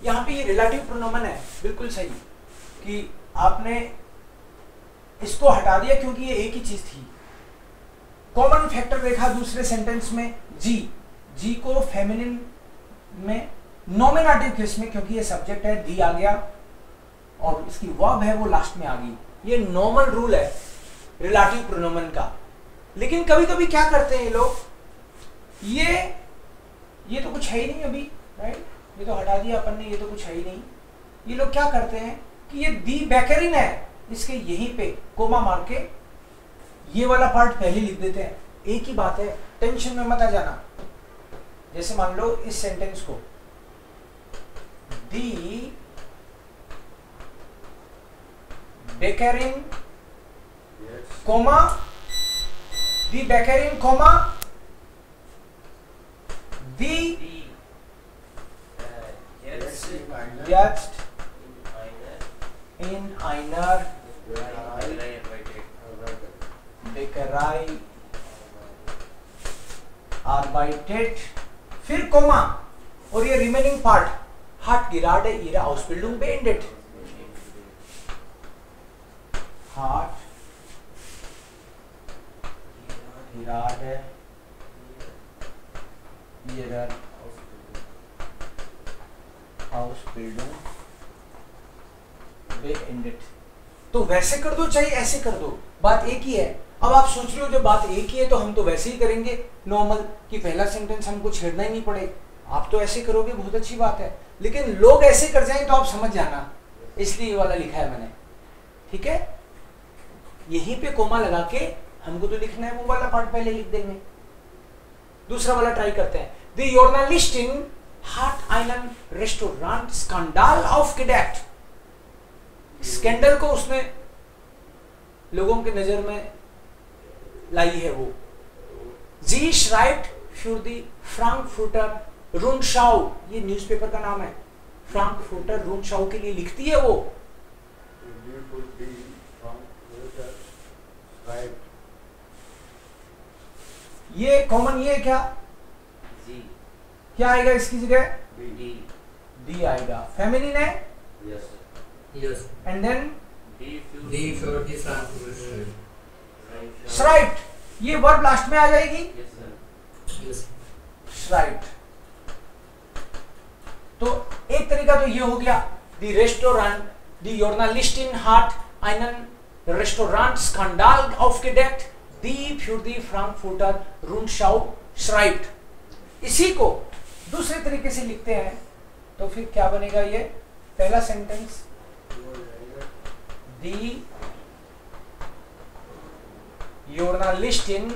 यहाँ पे ये रिलेटिव प्रोनोमन है, बिल्कुल सही कि आपने इसको हटा दिया क्योंकि ये एक ही चीज थी। कॉमन फैक्टर देखा दूसरे सेंटेंस में, जी, जी को फेमिनिन में नॉमिनेटिव केस में, क्योंकि ये सब्जेक्ट है, दी आ गया और इसकी वर्ब है वो लास्ट में आ गई। ये नॉर्मल रूल है रिलेटिव प्रोनोमन का। लेकिन कभी कभी क्या करते हैं ये लोग, ये तो कुछ है ही नहीं अभी, राइट, ये तो हटा दिया अपन ने, ये तो कुछ है ही नहीं। ये लोग क्या करते हैं कि ये दी बैकरिन है, इसके यहीं पे कोमा मार के ये वाला पार्ट पहले लिख देते हैं। एक ही बात है, टेंशन में मत आ जाना। जैसे मान लो इस सेंटेंस को, दी बैकरिन कोमा, दी बैकरिन कोमा, दी jetzt in einer Bäckerei arbeitet, फिर कोमा और ये remaining part, hat gerade ihre Ausbildung beendet, hat gerade ihre Ausbildung beendet। तो वैसे कर दो चाहे ऐसे कर दो, बात एक ही है। अब आप सोच रहे हो जब बात एक ही है तो हम तो वैसे ही करेंगे नॉर्मल, कि पहला सेंटेंस हमको छेड़ना ही नहीं पड़े। आप तो ऐसे करोगे, बहुत अच्छी बात है, लेकिन लोग ऐसे कर जाएं तो आप समझ जाना, इसलिए ये वाला लिखा है मैंने, ठीक है। यहीं पे कोमा लगा के हमको तो लिखना है, वो वाला पार्ट पहले लिख देंगे। दूसरा वाला ट्राई करते हैं। दी Journalistin hat einen Restaurant-Skandal aufgedeckt। Scandal को उसने लोगों की नजर में लाई है वो। Sie schreibt für die Frankfurter Rundschau, ये न्यूज़पेपर का नाम है, Frankfurter Rundschau के लिए लिखती है वो। ये कॉमन, ये क्या जी, क्या आएगा इसकी जगह, डी आएगा। फेमिनिन है, yes, and then D for the Frankfurt, श्राइट, ये वर्ब लास्ट में आ जाएगी, yes, श्राइट। तो एक तरीका तो ये हो गया, दी रेस्टोरेंट, दी Journalistin hat einen Restaurant-Skandal aufgedeckt, die für die Frankfurter Rundschau schreibt। इसी को दूसरे तरीके से लिखते हैं तो फिर क्या बनेगा, ये पहला सेंटेंस, दी Journalistin,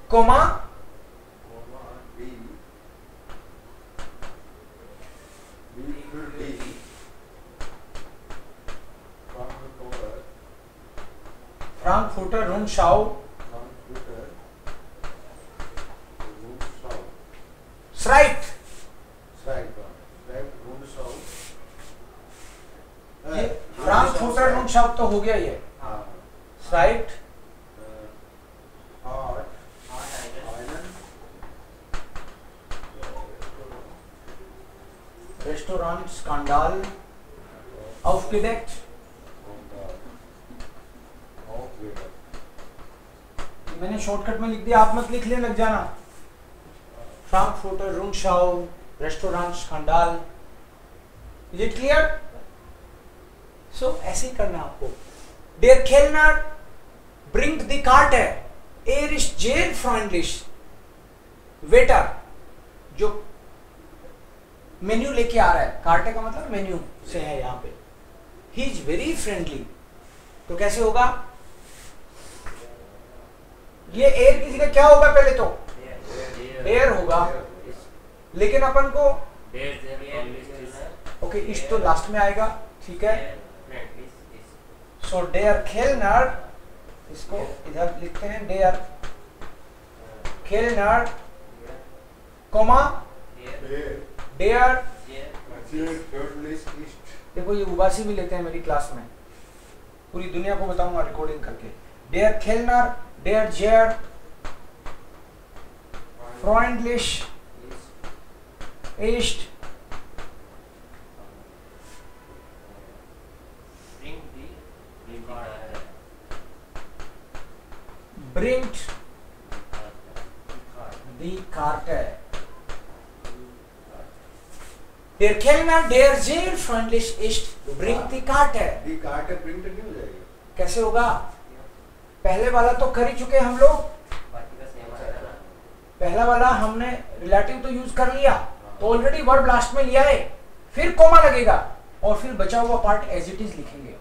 comma Frankfurter Rundschau schreibt, ये Frankfurter Rundschau तो हो गया ये, schreibt Restaurant-Skandal aufgedeckt। मैंने शॉर्टकट में लिख दिया, आप मत लिखने लग जाना। Frankfurter Rundschau, Restaurant-Skandal, is it clear? So ऐसे ही करना आपको। Der Kellner bringt die Karte, ist sehr freundlich। Waiter जो मेन्यू लेके आ रहा है, कार्टे का मतलब मेन्यू से है यहाँ पे, ही इज वेरी फ्रेंडली। तो कैसे होगा, ये एयर की जगह क्या होगा, पहले तो एयर होगा, लेकिन अपन को ओके इस तो लास्ट में आएगा, ठीक है। सो डेयर खेलनर, इसको इधर लिखते हैं, डेयर खेलनर कोमा डेयर। देखो ये उबासी भी लेते हैं मेरी क्लास में, पूरी दुनिया को बताऊंगा रिकॉर्डिंग करके। डेयर खेलनर, डेयर जेयर फ्रेंडलिश ist bringt die Karte. Der Kellner, der sehr freundlich ist, bringt die Karte. दी कार्ट प्रिंट नहीं हो जाएगी? कैसे होगा? पहले वाला तो कर ही चुके हम लोग, बाकी का सेम आएगा ना। पहला वाला हमने रिलेटिव तो यूज कर लिया, तो ऑलरेडी वर्ब लास्ट में लिया है, फिर कोमा लगेगा और फिर बचा हुआ पार्ट एज इट इज लिखेंगे।